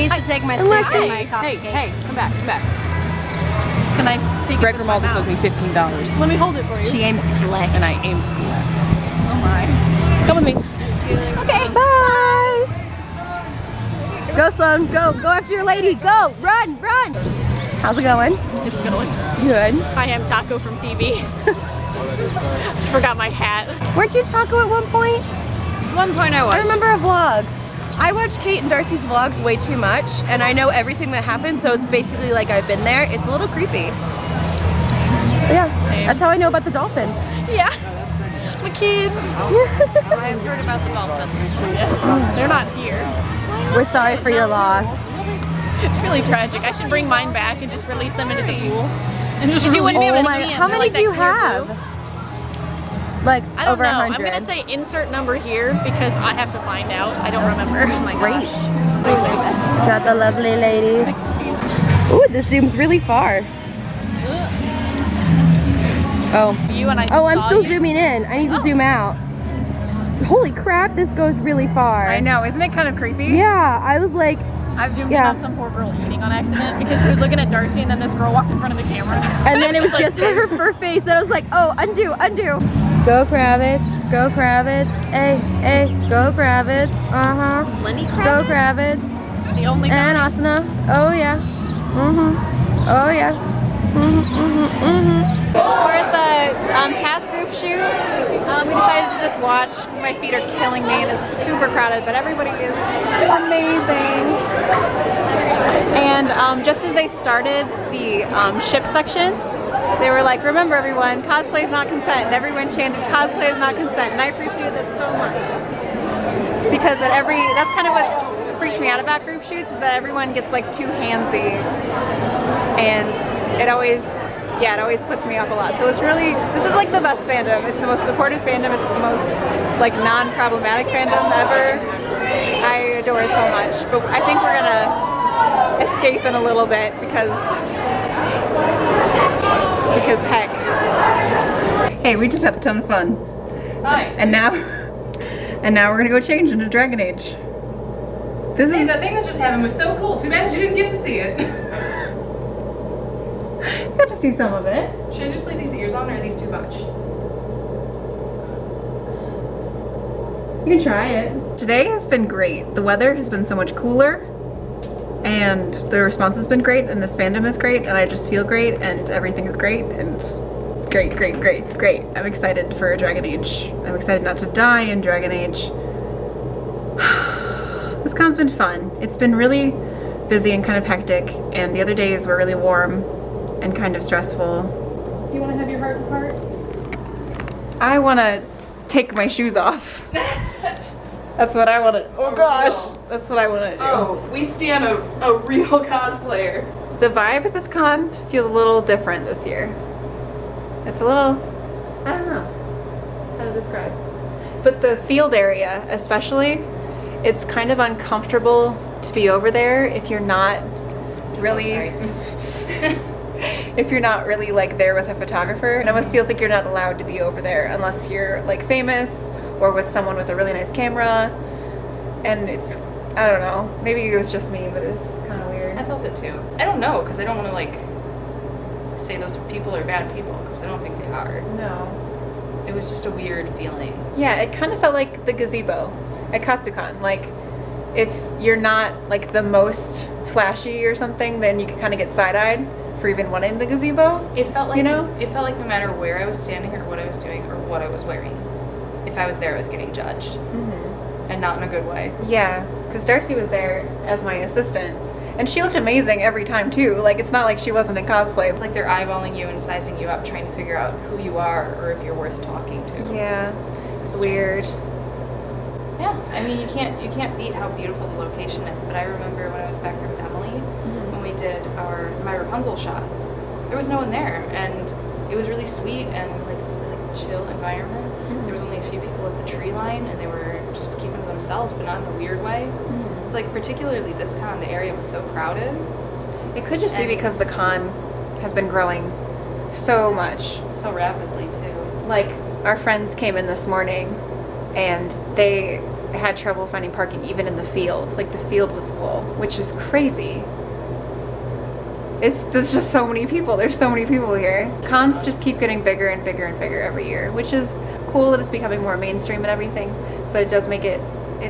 needs to take my sticks and my coffee cake. Hey, come back, come back. Can I take Greg it? Grimaldi owes me $15. Let me hold it for you. She aims to collect. And I aim to collect. Oh my. Come with me. Okay, bye! Go, son, go. Go after your lady. Go, run, run! How's it going? It's going. Good. I am Taco from TV. Just forgot my hat. Weren't you Taco at one point? One point I was. I remember a vlog. I watch Kate and Darcy's vlogs way too much, and I know everything that happens, so it's basically like I've been there. It's a little creepy. But yeah, that's how I know about the dolphins. Yeah. My kids. I've heard about the dolphins. Yes. They're not here. We're sorry for your loss. It's really tragic. I should bring mine back and just release them into the pool. And just you wouldn't be able to see them. How many do you have? Like I don't over know. 100. I'm gonna say insert number here because I have to find out. I don't remember. Oh my Great. gosh. Got the lovely ladies. Ooh, this zooms really far. Oh. You and I. Oh, I'm still zooming in. I need to zoom out. Holy crap, this goes really far. I know, isn't it kind of creepy? Yeah, I was like, I've zoomed in on some poor girl eating on accident because she was looking at Darcy and then this girl walked in front of the camera. and then it was just her face, and I was like, oh, undo, undo. Go Kravitz, hey, hey, go Kravitz, Lenny Kravitz? Go Kravitz. The only guy. And Asana, oh yeah, oh yeah, We're at the task group shoot. We decided to just watch because my feet are killing me and it's super crowded, but everybody is amazing. And just as they started the ship section, they were like, remember everyone, cosplay is not consent. And everyone chanted, cosplay is not consent. And I appreciated that so much. Because that's kind of what freaks me out about group shoots, is that everyone gets like too handsy. And it always puts me off a lot. So it's really, this is like the best fandom. It's the most supportive fandom. It's the most like non-problematic fandom ever. I adore it so much. But I think we're gonna escape in a little bit because heck. Hey, we just had a ton of fun. Hi. And now we're gonna go change into Dragon Age. This is the thing that just happened was so cool. Too bad you didn't get to see it. got to see some of it. Should I just leave these ears on, or are these too much? You can try it. Today has been great. The weather has been so much cooler, and the response has been great, and this fandom is great, and I just feel great, and everything is great, and great, great, great, great. I'm excited for Dragon Age. I'm excited not to die in Dragon Age. This con's been fun. It's been really busy and kind of hectic, and the other days were really warm and kind of stressful. Do you want to have your heart to heart? I want to take my shoes off. That's what I want to, oh gosh, that's what I want to do. Oh, we stand a real cosplayer. The vibe at this con feels a little different this year. It's a little, I don't know how to describe. But the field area especially, it's kind of uncomfortable to be over there if you're not really, if you're not really like there with a photographer. It almost feels like you're not allowed to be over there unless you're like famous or with someone with a really nice camera. And it's, I don't know, maybe it was just me, but it's kind of weird. I felt it too. I don't know, because I don't want to like say those people are bad people, because I don't think they are. No. It was just a weird feeling. Yeah, it kind of felt like the gazebo at Colossalcon. Like, if you're not like the most flashy or something, then you can kind of get side-eyed for even wanting the gazebo. It felt like, you know? It felt like no matter where I was standing or what I was doing or what I was wearing, if I was there, I was getting judged. And not in a good way. Yeah, because Darcy was there as my assistant, and she looked amazing every time too. Like, it's not like she wasn't in cosplay. It's like they're eyeballing you and sizing you up, trying to figure out who you are or if you're worth talking to. Yeah, it's weird. Yeah, I mean, you can't beat how beautiful the location is. But I remember when I was back there with Emily, when we did my Rapunzel shots, there was no one there, and it was really sweet and like this really chill environment. There was only a few people at the tree line, and they were just keeping to themselves, but not in a weird way. It's like, particularly this con, the area was so crowded. It could just be because the con has been growing so much. So rapidly, too. Like, our friends came in this morning, and had trouble finding parking even in the field. Like the field was full, which is crazy. There's just so many people. There's so many people here. Cons just keep getting bigger and bigger and bigger every year, which is cool that it's becoming more mainstream and everything, but it does make it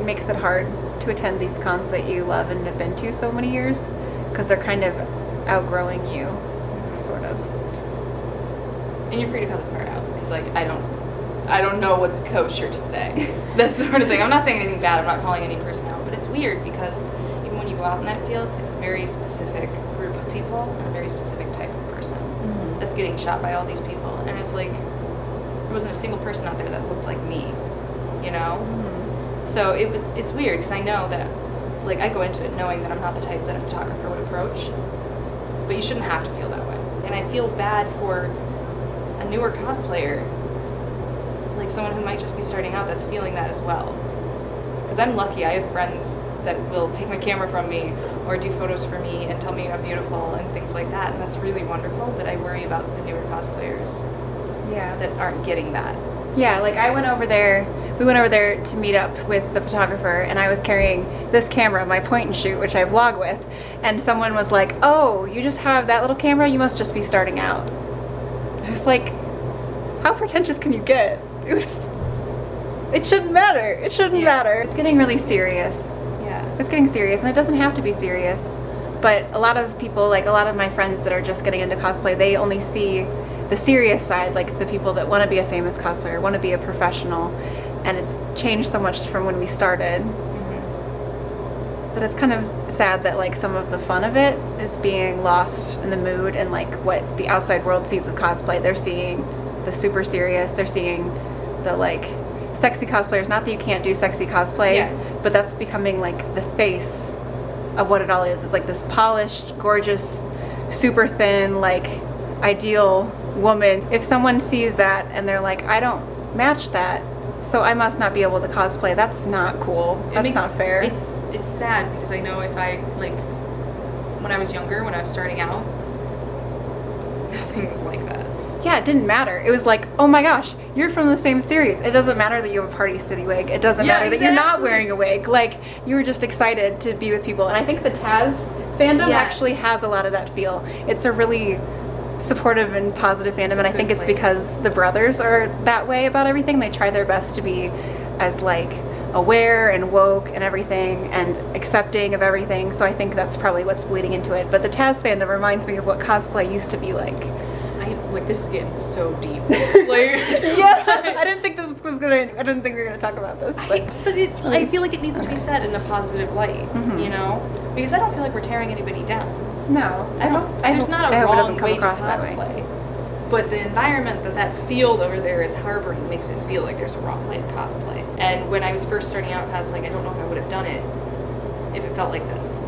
makes it hard to attend these cons that you love and have been to so many years, because they're kind of outgrowing you, sort of. And you're free to cut this part out, because like I don't know what's kosher to say. That sort of thing. I'm not saying anything bad. I'm not calling any person out, but it's weird because even when you go out in that field, it's a very specific group of people and a very specific type of person that's getting shot by all these people, and it's like there wasn't a single person out there that looked like me, you know. So it's weird because I know that, like, I go into it knowing that I'm not the type that a photographer would approach, but you shouldn't have to feel that way. And I feel bad for a newer cosplayer, like someone who might just be starting out that's feeling that as well. Because I'm lucky, I have friends that will take my camera from me or do photos for me and tell me I'm beautiful and things like that, and that's really wonderful, but I worry about the newer cosplayers that aren't getting that. Yeah, like we went over there to meet up with the photographer, and I was carrying this camera, my point and shoot, which I vlog with, and someone was like, oh, you just have that little camera? You must just be starting out. I was like, how pretentious can you get? It shouldn't matter. It shouldn't matter. It's getting really serious. Yeah. It's getting serious, and it doesn't have to be serious. But a lot of people, like a lot of my friends that are just getting into cosplay, they only see the serious side, like the people that want to be a famous cosplayer, want to be a professional, and it's changed so much from when we started that it's kind of sad that like some of the fun of it is being lost in the mood and like what the outside world sees of cosplay. They're seeing the super serious, they're seeing the like sexy cosplayers. Not that you can't do sexy cosplay, but that's becoming like the face of what it all is. It's like this polished, gorgeous, super thin, like ideal woman. If someone sees that and they're like, I don't match that, so I must not be able to cosplay, that's not cool. That's not fair. It's sad because I know if I, like, when I was younger, when I was starting out, nothing was like that. Yeah, it didn't matter. It was like, oh my gosh, you're from the same series. It doesn't matter that you have a Party City wig. It doesn't matter that you're not wearing a wig. Like, you were just excited to be with people. And I think the Taz fandom actually has a lot of that feel. It's a really supportive and positive fandom, and I think it's because the brothers are that way about everything. They try their best to be as like aware and woke and everything and accepting of everything, so I think that's probably what's bleeding into it. But the Taz fandom reminds me of what cosplay used to be like. This is getting so deep. Like, I didn't think I didn't think we were gonna talk about this. But I feel like it needs to be said in a positive light, you know? Because I don't feel like we're tearing anybody down. No, there's not a wrong way to cosplay. But the environment that field over there is harboring makes it feel like there's a wrong way to cosplay. And when I was first starting out cosplaying, I don't know if I would have done it if it felt like this.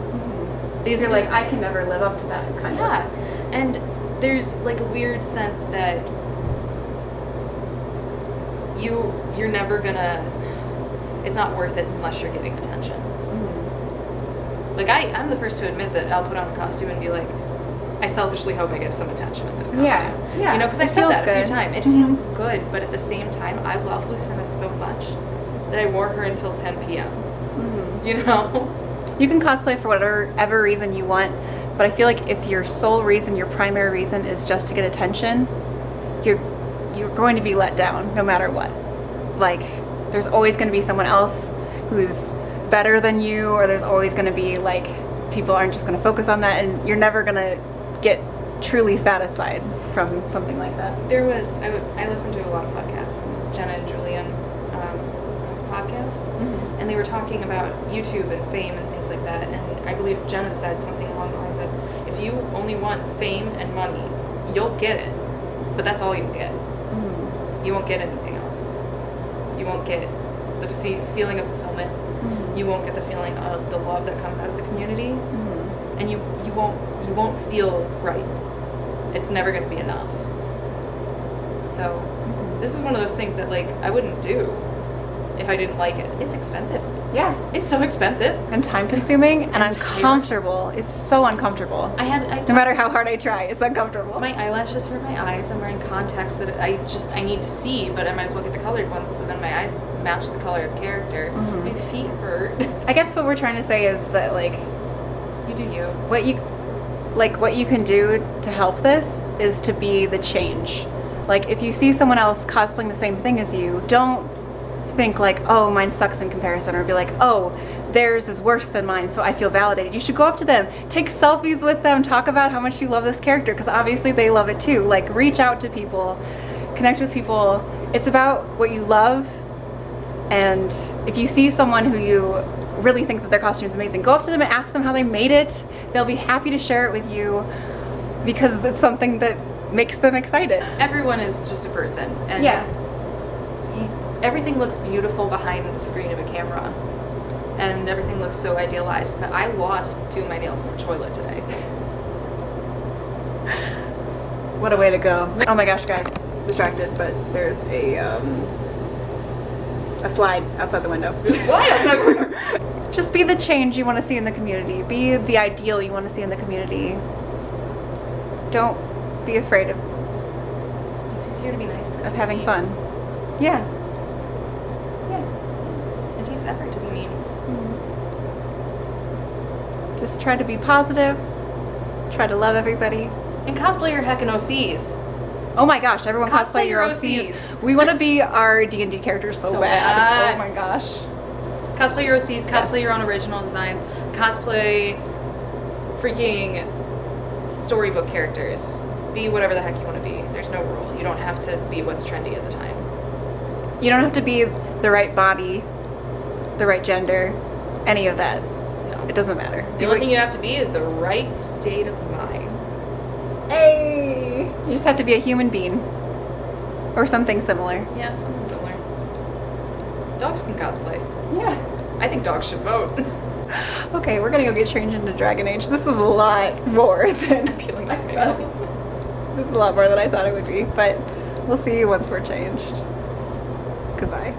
Because you're like, I can never live up to that kind of. Yeah, and there's like a weird sense that you're never gonna, it's not worth it unless you're getting attention. Like I'm the first to admit that I'll put on a costume and be like, I selfishly hope I get some attention in this costume. Yeah. You know, because I've said that a few times. It feels good, but at the same time, I love Lucinda so much that I wore her until 10 p.m. You know? You can cosplay for whatever reason you want, but I feel like if your sole reason, your primary reason is just to get attention, you're going to be let down no matter what. Like, there's always going to be someone else who's better than you, or there's always going to be like, people aren't just going to focus on that, and you're never going to get truly satisfied from something like that. There was, I listened to a lot of podcasts, Jenna and Julian podcast, and they were talking about YouTube and fame and things like that, and I believe Jenna said something along the lines of, if you only want fame and money, you'll get it, but that's all you'll get. You won't get anything else. You won't get the feeling of fulfillment. You won't get the feeling of the love that comes out of the community, and you won't feel right. It's never going to be enough. So this is one of those things that like I wouldn't do if I didn't like it. It's expensive. Yeah. It's so expensive. And time consuming and And uncomfortable. It's so uncomfortable. No matter how hard I try, it's uncomfortable. My eyelashes hurt my eyes. I'm wearing contacts that I need to see, but I might as well get the colored ones so then my eyes match the color of the character. My feet hurt. I guess what we're trying to say is that like You do you. what you can do to help this is to be the change. Like if you see someone else cosplaying the same thing as you, don't think like, oh, mine sucks in comparison, or be like, oh, theirs is worse than mine, so I feel validated. You should go up to them, take selfies with them, talk about how much you love this character, because obviously they love it too. Like reach out to people, connect with people. It's about what you love, and if you see someone who you really think that their costume is amazing, go up to them and ask them how they made it. They'll be happy to share it with you because it's something that makes them excited. Everyone is just a person, and everything looks beautiful behind the screen of a camera, and everything looks so idealized. But I lost 2 of my nails in the toilet today. What a way to go. Oh my gosh, guys, distracted, but there's a slide outside the window. What? Just be the change you want to see in the community. Be the ideal you want to see in the community. Don't be afraid of It's easier to be nice than having mean. fun. Yeah. It takes effort to be mean. Just try to be positive. Try to love everybody. And cosplay your heckin' OCs. Oh my gosh, everyone cosplay your OCs. OCs. We want to be our D&D characters so bad. Oh my gosh. Cosplay your OCs, cosplay your own original designs, cosplay freaking storybook characters. Be whatever the heck you want to be. There's no rule. You don't have to be what's trendy at the time. You don't have to be the right body, the right gender, any of that. No. It doesn't matter. The only thing you have to be is the right state of mind. Hey! You just have to be a human being. Or something similar. Yeah, something similar. Dogs can cosplay. Yeah. I think dogs should vote. Okay, we're gonna go get changed into Dragon Age. This was a lot more than I'm peeling off my nails. This is a lot more than I thought it would be, but we'll see you once we're changed. Goodbye.